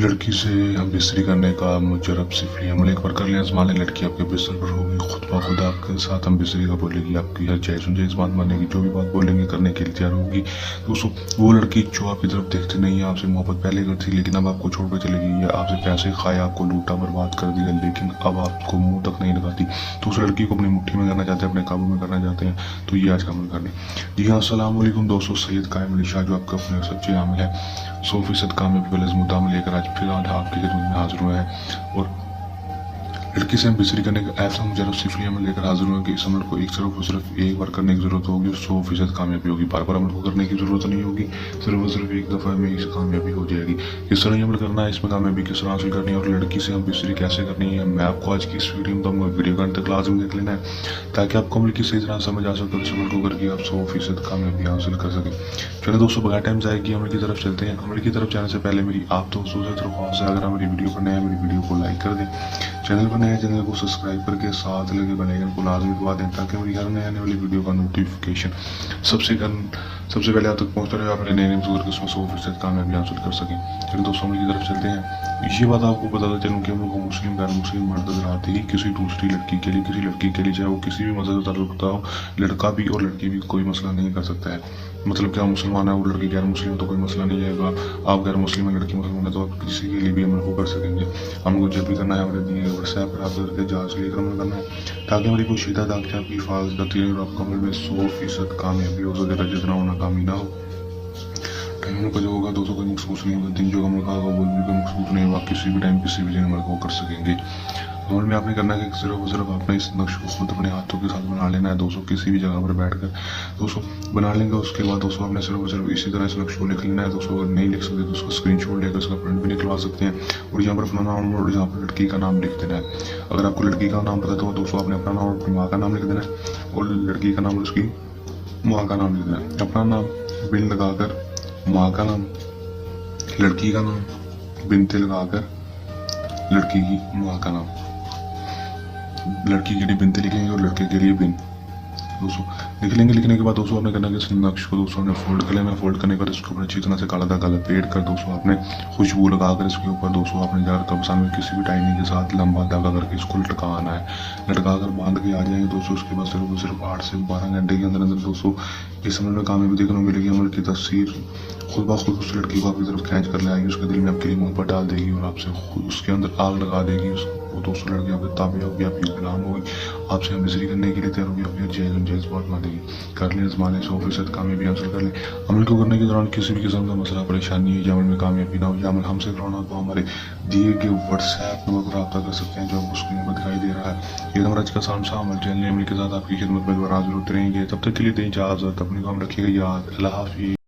लड़की से हम बिस्तरी करने का मुजरब सिफली अमल एक बार कर लें आजमा लें। लड़की आपके बिस्तर पर होगी, खुद ब खुद आपके साथ हम बिस्तरी का बोलेगी, आपकी हर जायज़ जायज़ बात मानेगी, जो भी बात बोलेंगे करने के लिए तैयार होगी। दोस्तों वो लड़की जो आपकी तरफ देखती नहीं है, आपसे मोहब्बत पहले करती लेकिन अब आपको छोड़ कर चलेगी, या आपसे पैसे खाए, आपको लूटा बर्बाद कर दिया लेकिन अब आपको मुँह तक नहीं लगाती, तो उस लड़की को अपनी मुट्ठी में करना चाहते हैं, अपने काबू में करना चाहते हैं, तो ये आज का अमल कर लें। जी हाँ, अस्सलाम वालेकुम दोस्तों, सैयद कायम अली शाह जो आपका अपने सच्चे आमिल है, 100% कामयाबी वाले मुद्दा में लेकर आज फिर आपकी खिदमत में हाजिर हुए हैं। और लड़की से हम बिस्तरी करने का ऐसा मुजरब सिफली अमल लेकर हाजिर हुए कि इस अमल को एक सिर्फ एक बार करने की ज़रूरत होगी और 100% कामयाबी होगी। बार बार अमल को करने की ज़रूरत नहीं होगी, सिर्फ एक दफ़ा में इस कामयाबी हो जाएगी। किस तरह अमल करना है, इसमें कामयाबी किस तरह हासिल करनी है और लड़की से हम बिस्तरी कैसे करनी है, मैं आपको आज की इस वीडियो में दूँगा। वीडियो का अंत तक लाजम देख लेना है ताकि आपको अमल की सही तरह समझ आ सके और इस अमल को करके आप 100% कामयाबी हासिल कर सकें। चलो दोस्तों, बगैर टाइम ज़ाया किए अमल की तरफ चलते हैं। अमल की तरफ जाने से पहले मेरी आप दोस्तों से दरख्वास्त है, अगर हमारी वीडियो पर नए हैं मेरी वीडियो को लाइक कर दें, चैनल पर नए चैनल को सब्सक्राइब करके साथ लगे बेल आइकन को लाजमी दबा दें ताकि मेरी हर नए आने वाली वीडियो का नोटिफिकेशन सबसे पहले आप तक पहुंचता रहे, आप मेरे नए बुजुर्ग इसमें 100% कामयाबी हासिल कर सकें। चलिए दोस्तों, अमल की तरफ चलते हैं। ये बात आपको बताता चलूँ कि हम लोग मुस्लिम गैर मुस्लिम मर्द हजरात ही किसी दूसरी लड़की के लिए चाहे वो किसी भी मज़हब से ताल्लुक़ रखता हो, लड़का भी और लड़की भी कोई मसला नहीं कर सकता है। मतलब क्या मुसलमान है वो लड़की गैर मुस्लिम तो कोई मसला नहीं आएगा, आप गैर मुस्लिम है लड़की मुसलमान है तो आप किसी के लिए भी अमल को कर सकेंगे। हमको जब भी करना है हमारे दिए व्हाट्सएप पर आप करके जहाँ से लेकर अमल करना है ताकि हमारी कोई शीदा ताकि आपकी हिफाजत और आपका अमल में 100% कामयाबी हो सके, जितना होना कामी ना हो। टाइम का जो होगा दोस्तों कोई मखसूस नहीं होगा, दिन जो अमल का होगा वो भी कोई मखसूस नहीं होगा, किसी भी टाइम किसी भी दिन अमल को कर सकेंगे। अमल में आपने करना है कि सिर्फ आपने इस नक्श को खुद अपने हाथों के साथ बना लेना है दोस्तों, किसी भी जगह पर बैठकर दोस्तों बना लेंगे। उसके बाद दोस्तों आपने सिर्फ इसी तरह इस नक्श को लिख लेना है दोस्तों। अगर नहीं लिख सकते तो उसका स्क्रीनशॉट लेकर उसका प्रिंट भी निकलवा सकते हैं और यहाँ पर अपना नाम और यहाँ पर लड़की का नाम लिख देना है। अगर आपको लड़की का नाम पता तो दोस्तों आपने अपना नाम और अपनी माँ का नाम लिख देना है और लड़की का नाम और उसकी माँ का नाम लिख देना है। अपना नाम बिन लगाकर, माँ का नाम, लड़की का नाम बिनते लगाकर, लड़की की माँ का नाम, लड़की के लिए बिनते लिखेंगे और लड़के के लिए बिन दोस्तों लिख लेंगे। लिखने के बाद दोस्तों आपने करना है कि नक्श को दोस्तों आपने फोल्ड कर लेना। फोल्ड करने के बाद इसके ऊपर अच्छी तरह से काला धागा लपेट कर दोस्तों आपने खुशबू लगाकर इसके ऊपर दोस्तों आपने जार कब्सान में किसी भी टाइमिंग के साथ लंबा धागा करके इसको लटकाना है। लटका कर बांध के आ जाएंगे दोस्तों। उसके बाद सिर्फ 8 से 12 घंटे के अंदर दोस्तों इस अमल में कामयाबी देखने को मिलेगी। अमल की तस्वीर खुद ब खुद उस लड़की को आपकी तरफ खींच कर ले आएगी, उसके दिल में आपके लिए मुँह पर डाल देगी और आपसे खुद उसके अंदर आग लगा देगी। वो दोस्तों लड़की आपके ताबे होगी, आपकी गुलाम होगी, आपसे हम बिजली करने के लिए तैयार होगी, अपनी जायज़ बात मानेगी। कर लें, आजमा लें, 100% कामयाबी हासिल कर लें। अमल को करने के दौरान किसी भी किस्म का मसला परेशानी है या अमल में कामयाबी ना हो या अमल हमसे करवाना तो हमारे दिए गए व्हाट्सएप नंबर पर रब्ता कर सकते हैं जो आपको स्क्रीन पर दिखाई दे रहा है। ये हमारा आज का आसान सा अमल चलने अमल के साथ आपकी खिदमत में दोबारा हाजिर होते रहेंगे। तब तक के लिए दें इजाज़त, अपनी काम रखिएगा याद। अल्लाह हाफिज़।